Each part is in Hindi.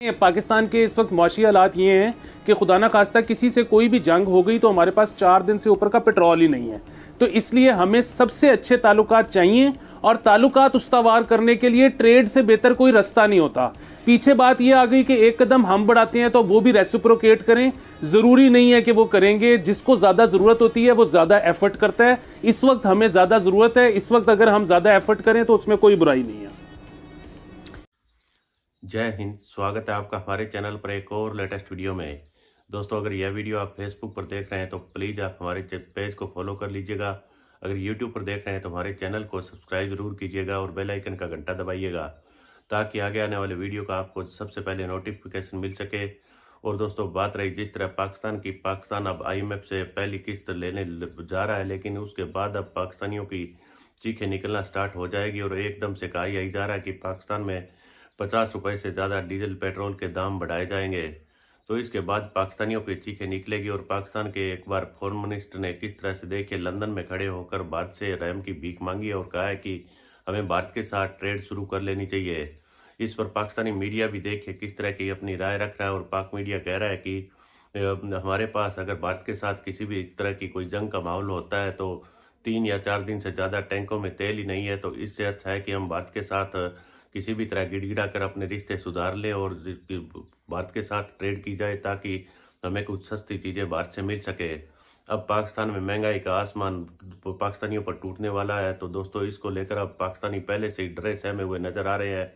पाकिस्तान के इस वक्त मुआशी हालात ये हैं कि खुदा ना खास्ता किसी से कोई भी जंग हो गई तो हमारे पास 4 दिन से ऊपर का पेट्रोल ही नहीं है। तो इसलिए हमें सबसे अच्छे ताल्लुकात चाहिए और ताल्लुकात उस्तावार करने के लिए ट्रेड से बेहतर कोई रास्ता नहीं होता। पीछे बात यह आ गई कि एक कदम हम बढ़ाते हैं तो वो भी रेसिप्रोकेट करें। जरूरी नहीं है कि वो करेंगे। जिसको ज्यादा जरूरत होती है वो ज्यादा एफर्ट करता है। इस वक्त हमें ज्यादा जरूरत है। इस वक्त अगर हम ज्यादा एफर्ट करें तो उसमें कोई बुराई नहीं है। जय हिंद। स्वागत है आपका हमारे चैनल पर एक और लेटेस्ट वीडियो में। दोस्तों, अगर यह वीडियो आप फेसबुक पर देख रहे हैं तो प्लीज़ आप हमारे पेज को फॉलो कर लीजिएगा। अगर यूट्यूब पर देख रहे हैं तो हमारे चैनल को सब्सक्राइब जरूर कीजिएगा और बेल आइकन का घंटा दबाइएगा ताकि आगे आने वाले वीडियो का आपको सबसे पहले नोटिफिकेशन मिल सके। और दोस्तों, बात रही जिस तरह पाकिस्तान की, पाकिस्तान अब IMF से पहली किस्त लेने जा रहा है, लेकिन उसके बाद अब पाकिस्तानियों की चीखें निकलना स्टार्ट हो जाएगी और एकदम से कहा यही जा रहा है कि पाकिस्तान में 50 रुपये से ज़्यादा डीजल पेट्रोल के दाम बढ़ाए जाएंगे। तो इसके बाद पाकिस्तानियों की चीखें निकलेगी और पाकिस्तान के एक बार फॉरेन मिनिस्टर ने किस तरह से देखिए लंदन में खड़े होकर भारत से रहम की भीख मांगी और कहा है कि हमें भारत के साथ ट्रेड शुरू कर लेनी चाहिए। इस पर पाकिस्तानी मीडिया भी देखिए किस तरह की अपनी राय रख रहा है और पाक मीडिया कह रहा है कि हमारे पास अगर भारत के साथ किसी भी तरह की कोई जंग का माहौल होता है तो 3 या 4 दिन से ज़्यादा टैंकों में तेल ही नहीं है, तो इससे अच्छा है कि हम भारत के साथ किसी भी तरह गिड़गिड़ा कर अपने रिश्ते सुधार लें और भारत के साथ ट्रेड की जाए ताकि हमें कुछ सस्ती चीज़ें भारत से मिल सके। अब पाकिस्तान में महंगाई का आसमान पाकिस्तानियों पर टूटने वाला है। तो दोस्तों, इसको लेकर अब पाकिस्तानी पहले से ही डरे सहमे हुए नजर आ रहे हैं।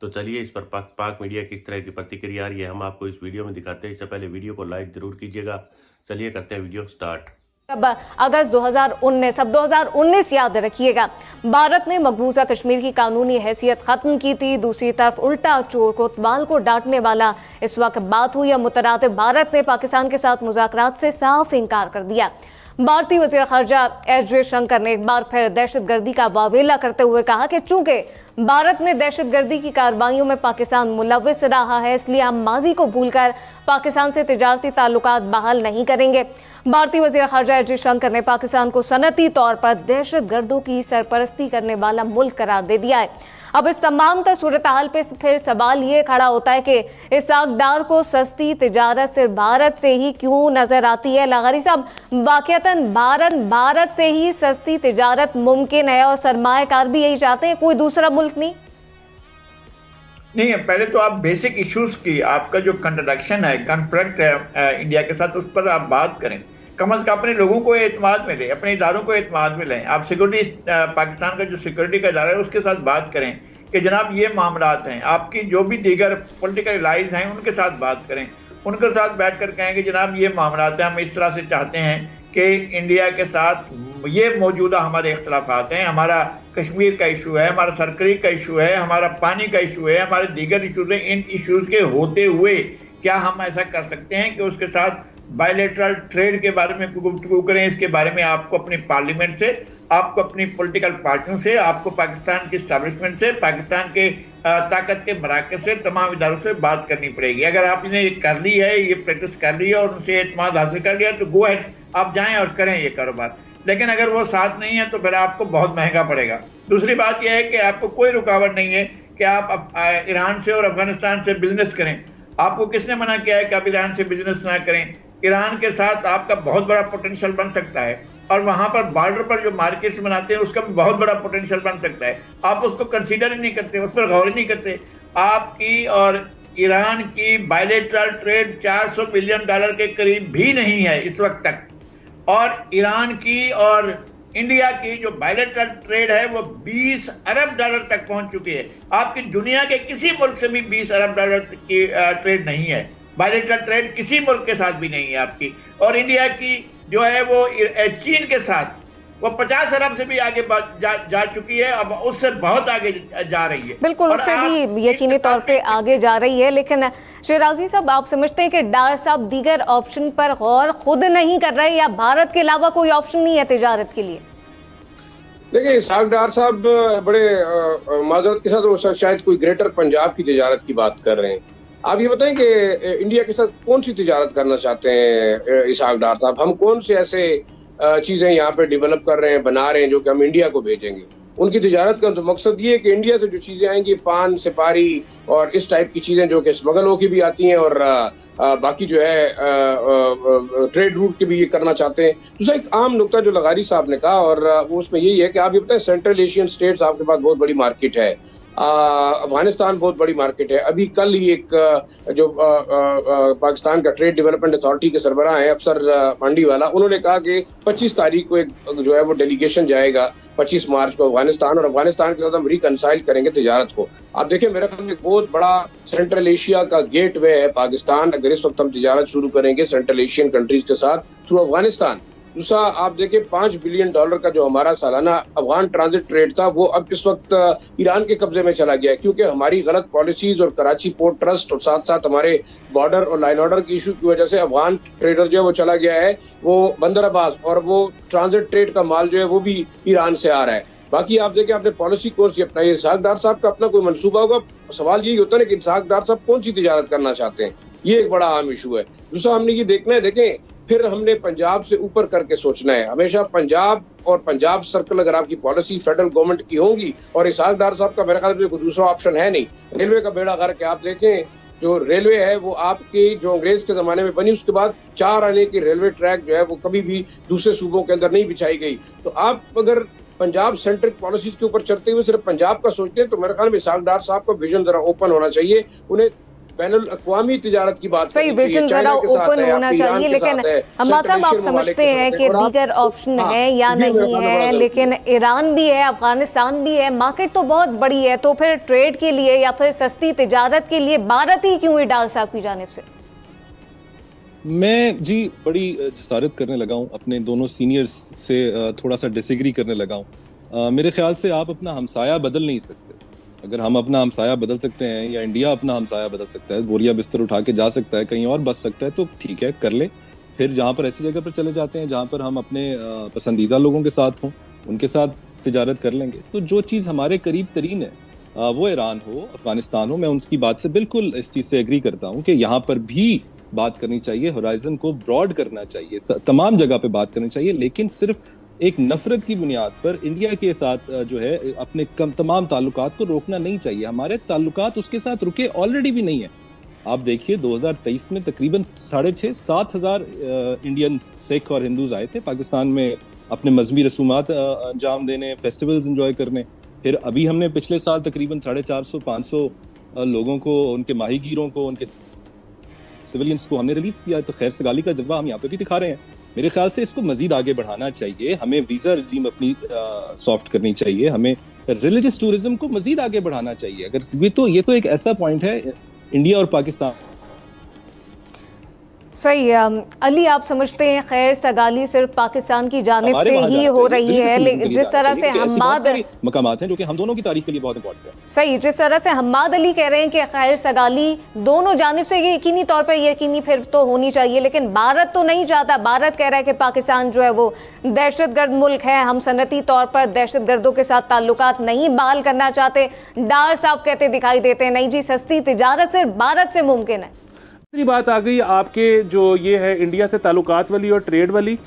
तो चलिए इस पर पाक मीडिया किस तरह की प्रतिक्रिया आ रही है हम आपको इस वीडियो में दिखाते हैं। इससे पहले वीडियो को लाइक जरूर कीजिएगा। चलिए करते हैं वीडियो स्टार्ट। अब अगस्त 2019, अब 2019 याद रखिएगा, भारत ने मकबूजा कश्मीर की कानूनी हैसियत खत्म की थी। दूसरी तरफ उल्टा चोर कोतवाल को डांटने वाला इस वक्त बात हुई है मुतरातिब। भारत ने पाकिस्तान के साथ मुज़ाकरात से साफ इनकार कर दिया। भारतीय वज़ीर ख़ारजा एस जयशंकर ने एक बार फिर दहशतगर्दी का वावेला करते हुए कहा कि चूंकि भारत में दहशतगर्दी की कार्रवाइयों में पाकिस्तान मुलव्विस रहा है, इसलिए हम माजी को भूलकर पाकिस्तान से तिजारती ताल्लुकात बहाल नहीं करेंगे। भारतीय वज़ीर ख़ारजा एस जयशंकर ने पाकिस्तान को सनती तौर पर दहशतगर्दों की सरपरस्ती करने वाला मुल्क करार दे दिया है। अब इस तमाम सूरत हाल पे फिर सवाल ये खड़ा होता है कि इसहाक डार को सस्ती तिजारत सिर्फ भारत से ही क्यों नजर आती है। लगारी साहब, वाकईतन भारत से ही सस्ती तिजारत मुमकिन है और सरमायाकार भी यही चाहते हैं, कोई दूसरा मुल्क नहीं है। पहले तो आप बेसिक इश्यूज की, आपका जो कंट्रडिक्शन है, कॉन्फ्लिक्ट है इंडिया के साथ, उस पर आप बात करें। कम अज कम अपने लोगों को एतमाद मिले, अपने इदारों को एतमाद मिले। आप सिक्योरिटी, पाकिस्तान का जो सिक्योरिटी का इदारा है उसके साथ बात करें कि जनाब ये मामलात हैं। आपकी जो भी दीगर पॉलिटिकल एलाइज हैं उनके साथ बात करें, उनके साथ बैठ कर कहें कि जनाब ये मामलात हैं, हम इस तरह से चाहते हैं कि इंडिया के साथ ये मौजूदा हमारे इख्तलाफात हैं, हमारा कश्मीर का इशू है, हमारा सरकरी का इशू है, हमारा पानी का इशू है, हमारे दीगर इशूज हैं। इन इशूज़ के होते हुए क्या हम ऐसा कर सकते हैं कि उसके साथ बायलैटरल ट्रेड के बारे में गुफ्तगू करें। इसके बारे में आपको अपनी पार्लियामेंट से, आपको अपनी पॉलिटिकल पार्टियों से, आपको पाकिस्तान की एस्टैब्लिशमेंट से, पाकिस्तान के ताकत के मराकज़ से, तमाम इदारों से बात करनी पड़ेगी। अगर आपने ये कर ली है, ये प्रैक्टिस कर ली है और उनसे एतमाद हासिल कर लिया तो गो अहेड, आप जाएं और करें ये कारोबार। लेकिन अगर वो साथ नहीं है तो फिर आपको बहुत महंगा पड़ेगा। दूसरी बात यह है कि आपको कोई रुकावट नहीं है कि आप ईरान से और अफगानिस्तान से बिजनेस करें। आपको किसने मना किया है कि आप ईरान से बिजनेस ना करें? ईरान के साथ आपका बहुत बड़ा पोटेंशियल बन सकता है और वहां पर बॉर्डर पर जो मार्केट्स बनाते हैं उसका भी बहुत बड़ा पोटेंशियल बन सकता है। आप उसको कंसीडर ही नहीं करते, उस पर गौर ही नहीं करते। आपकी और ईरान की बायलैटरल ट्रेड $400 बिलियन के करीब भी नहीं है इस वक्त तक, और ईरान की और इंडिया की जो बायलैटरल ट्रेड है वो $20 अरब तक पहुंच चुकी है। आपकी दुनिया के किसी मुल्क से भी $20 अरब की ट्रेड नहीं है। बायलैटरल ट्रेड किसी मुल्क के साथ भी नहीं है आपकी। और इंडिया की जो है वो चीन के साथ वो 50 अरब से भी आगे जा चुकी है, अब उससे बहुत आगे जा रही है। बिल्कुल, उससे भी यकीनी तौर पे आगे जा रही है। लेकिन शहराजी साहब, आप समझते हैं कि डार साहब दीगर ऑप्शन पर गौर खुद नहीं कर रहे या भारत के अलावा कोई ऑप्शन नहीं है तिजारत के लिए? देखिए, इसहाक डार साहब बड़े माजरत के साथ वो शायद कोई ग्रेटर पंजाब की तिजारत की बात कर रहे हैं। आप ये बताएं कि इंडिया के साथ कौन सी तिजारत करना चाहते हैं इसहाक डार साहब? हम कौन से ऐसे चीजें यहाँ पे डेवलप कर रहे हैं, बना रहे हैं जो कि हम इंडिया को भेजेंगे? उनकी तिजारत का तो मकसद ये है कि इंडिया से जो चीजें आएंगी, पान, सुपारी और इस टाइप की चीजें जो कि स्मगल होकर भी आती हैं और बाकी जो है ट्रेड रूट के भी ये करना चाहते हैं। दूसरा एक आम नुकता जो लगारी साहब ने कहा और वो उसमें यही है कि आप ये बताएं, सेंट्रल एशियन स्टेट्स आपके पास बहुत बड़ी मार्केट है, अफगानिस्तान बहुत बड़ी मार्केट है। अभी कल ही एक जो पाकिस्तान का ट्रेड डेवलपमेंट अथॉरिटी के सरबराह हैं अफसर मंडीवाला, उन्होंने कहा कि 25 तारीख को एक जो है वो डेलीगेशन जाएगा 25 मार्च को अफगानिस्तान, और अफगानिस्तान के साथ हम रिकनसाइल करेंगे तिजारत को। आप देखें, मेरा ख्याल में बहुत बड़ा सेंट्रल एशिया का गेट वे है पाकिस्तान। अगर इस वक्त हम तिजारत शुरू करेंगे सेंट्रल एशियन कंट्रीज के साथ थ्रू अफगानिस्तान। दूसरा आप देखें, $5 बिलियन का जो हमारा सालाना अफगान ट्रांजिट ट्रेड था वो अब इस वक्त ईरान के कब्जे में चला गया है, क्योंकि हमारी गलत पॉलिसीज और कराची पोर्ट ट्रस्ट और साथ साथ हमारे बॉर्डर और लाइन ऑर्डर की इशू की वजह से अफगान ट्रेडर जो है वो चला गया है वो बंदर अब्बास, और वो ट्रांजिट ट्रेड का माल जो है वो भी ईरान से आ रहा है। बाकी आप देखें, आपने पॉलिसी कौन सी अपनाई है। इसहाक डार साहब का अपना कोई मंसूबा होगा। सवाल यही होता है ना कि इसहाक डार साहब कौन सी तिजारत करना चाहते हैं, ये एक बड़ा अहम इशू है। दूसरा हमने ये देखना है, देखें फिर हमने पंजाब से ऊपर करके सोचना है। हमेशा पंजाब और पंजाब सर्कल अगर आपकी पॉलिसी फेडरल गवर्नमेंट की होगी, और इसहाक डार साहब का मेरे ख्याल में कोई दूसरा ऑप्शन है नहीं। रेलवे का बेड़ा गर्क है। आप देखें, जो रेलवे है वो आपकी जो अंग्रेज के जमाने में बनी, उसके बाद 4 आने की रेलवे ट्रैक जो है वो कभी भी दूसरे सूबों के अंदर नहीं बिछाई गई। तो आप अगर पंजाब सेंट्रिक पॉलिसीज के ऊपर चलते हुए सिर्फ पंजाब का सोचते हैं तो मेरे ख्याल में इसहाक डार साहब का विजन जरा ओपन होना चाहिए। उन्हें बैनुल अक़वामी तिजारत की बात सही विजन जरा ओपन होना चाहिए। लेकिन मतलब आप समझते हैं कि दीगर ऑप्शन है या नहीं है, लेकिन ईरान भी है, अफगानिस्तान भी है, मार्केट तो बहुत बड़ी है, तो फिर ट्रेड के लिए या फिर सस्ती तिजारत के लिए भारत ही क्यों है डार साहब की जानिब से? मैं जी बड़ी जसारत करने लगा हूँ, अपने दोनों सीनियर्स से थोड़ा सा डिसएग्री करने लगा हूँ। मेरे ख्याल से आप अपना हमसाया बदल नहीं सकते। अगर हम अपना हमसाया बदल सकते हैं या इंडिया अपना हमसाया बदल सकता है, बोरिया बिस्तर उठा के जा सकता है, कहीं और बच सकता है, तो ठीक है, कर ले। फिर जहाँ पर ऐसी जगह पर चले जाते हैं जहाँ पर हम अपने पसंदीदा लोगों के साथ हों, उनके साथ तिजारत कर लेंगे। तो जो चीज़ हमारे करीब तरीन है, वो ईरान हो, अफगानिस्तान हो, मैं उनकी बात से बिल्कुल इस चीज़ से एग्री करता हूँ कि यहाँ पर भी बात करनी चाहिए, होराइजन को ब्रॉड करना चाहिए, तमाम जगह पे बात करनी चाहिए, लेकिन सिर्फ एक नफरत की बुनियाद पर इंडिया के साथ जो है अपने तमाम ताल्लुकात को रोकना नहीं चाहिए। हमारे ताल्लुकात उसके साथ रुके ऑलरेडी भी नहीं है। आप देखिए 2023 में तकरीबन 6,500-7 हज़ार इंडियन सिख और हिंदूज आए थे पाकिस्तान में अपने मजहबी रसूमात अंजाम देने, फेस्टिवल्स एंजॉय करने। फिर अभी हमने पिछले साल तकरीबन 450-500 लोगों को, उनके माहीगीरों को, उनके सिविलियंस को हमने रिलीज किया। तो खैर सगाली का जज्बा हम यहाँ पे भी दिखा रहे हैं। मेरे ख्याल से इसको मजीद आगे बढ़ाना चाहिए। हमें वीजा रजीम अपनी सॉफ्ट करनी चाहिए, हमें रिलीजियस टूरिज्म को मजीद आगे बढ़ाना चाहिए। अगर ये तो एक ऐसा पॉइंट है इंडिया और पाकिस्तान। सही अली, आप समझते हैं खैर सगाली सिर्फ पाकिस्तान की जानिब से ही हो रही है, लेकिन जिस तरह से हम्माद मकामात हैं जो कि हम दोनों की तारीख के लिए बहुत इंपॉर्टेंट है। सही, जिस तरह से हम्माद अली कह रहे हैं कि खैर सगाली दोनों जानिब से ये यकीनी तौर पर यकीनी फिर तो होनी चाहिए, लेकिन भारत तो नहीं चाहता। भारत कह रहा है कि पाकिस्तान जो है वो दहशतगर्द मुल्क है, हम सनती तौर पर दहशतगर्दों के साथ ताल्लुकात नहीं बहाल करना चाहते। डार साहब कहते दिखाई देते हैं नहीं जी, सस्ती तिजारत सिर्फ भारत से मुमकिन है। दूसरी बात आ गई आपके जो ये है इंडिया से ताल्लुकात वाली और ट्रेड वाली।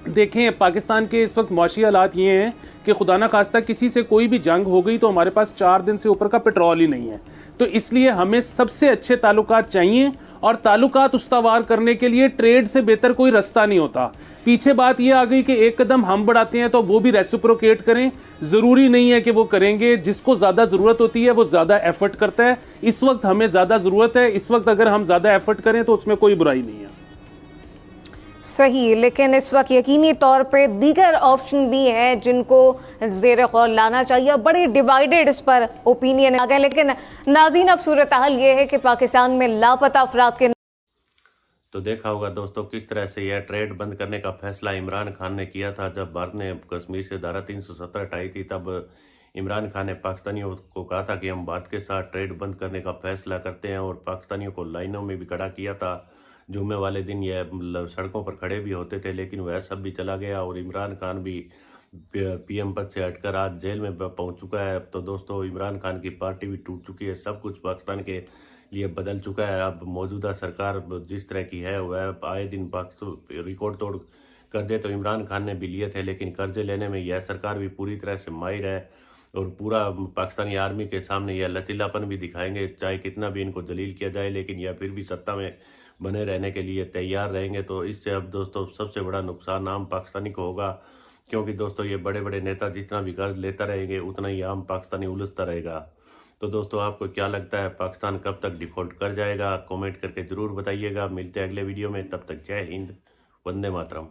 देखें, पाकिस्तान के इस वक्त मुआशी हालात ये हैं कि खुदा ना खास्ता किसी से कोई भी जंग हो गई तो हमारे पास 4 दिन से ऊपर का पेट्रोल ही नहीं है। तो इसलिए हमें सबसे अच्छे ताल्लुकात चाहिए, और ताल्लुकात उस्तावार करने के लिए ट्रेड से बेहतर कोई रास्ता नहीं होता। पीछे बात यह आ गई कि एक कदम हम बढ़ाते हैं तो वो भी रेसिप्रोकेट करें। जरूरी नहीं है कि वो करेंगे। जिसको ज्यादा जरूरत होती है वो ज्यादा एफर्ट करता है। इस वक्त हमें ज्यादा जरूरत है, इस वक्त अगर हम ज्यादा एफर्ट करें तो उसमें कोई बुराई नहीं है। सही, लेकिन इस वक्त यकीनी तौर पे दीगर ऑप्शन भी हैं जिनको ज़ेर गौर लाना चाहिए। और बड़ी डिवाइडेड इस पर ओपिनियन आ गए। लेकिन नाज़रीन, अब सूरत हाल ये है कि पाकिस्तान में लापता अफराद के तो देखा होगा दोस्तों किस तरह से यह ट्रेड बंद करने का फैसला इमरान खान ने किया था। जब भारत ने कश्मीर से धारा 370 हटाई थी, तब इमरान खान ने पाकिस्तानियों को कहा था कि हम भारत के साथ ट्रेड बंद करने का फैसला करते हैं, और पाकिस्तानियों को लाइनों में भी खड़ा किया था। जुम्मे वाले दिन यह सड़कों पर खड़े भी होते थे, लेकिन वह सब भी चला गया और इमरान खान भी पीएम पद से हटकर आज जेल में पहुंच चुका है। अब तो दोस्तों इमरान खान की पार्टी भी टूट चुकी है, सब कुछ पाकिस्तान के लिए बदल चुका है। अब मौजूदा सरकार जिस तरह की है वह आए दिन रिकॉर्ड तोड़ कर्जे तो इमरान खान ने भी लिए थे, लेकिन कर्जे लेने में यह सरकार भी पूरी तरह से माहिर है और पूरा पाकिस्तानी आर्मी के सामने यह लचीलापन भी दिखाएंगे, चाहे कितना भी इनको जलील किया जाए, लेकिन यह फिर भी सत्ता में बने रहने के लिए तैयार रहेंगे। तो इससे अब दोस्तों सबसे बड़ा नुकसान आम पाकिस्तानी को होगा, क्योंकि दोस्तों ये बड़े बड़े नेता जितना भी कर्ज लेता रहेंगे उतना ही आम पाकिस्तानी उलझता रहेगा। तो दोस्तों आपको क्या लगता है, पाकिस्तान कब तक डिफॉल्ट कर जाएगा? कमेंट करके ज़रूर बताइएगा। मिलते हैं अगले वीडियो में, तब तक जय हिंद, वंदे मातरम।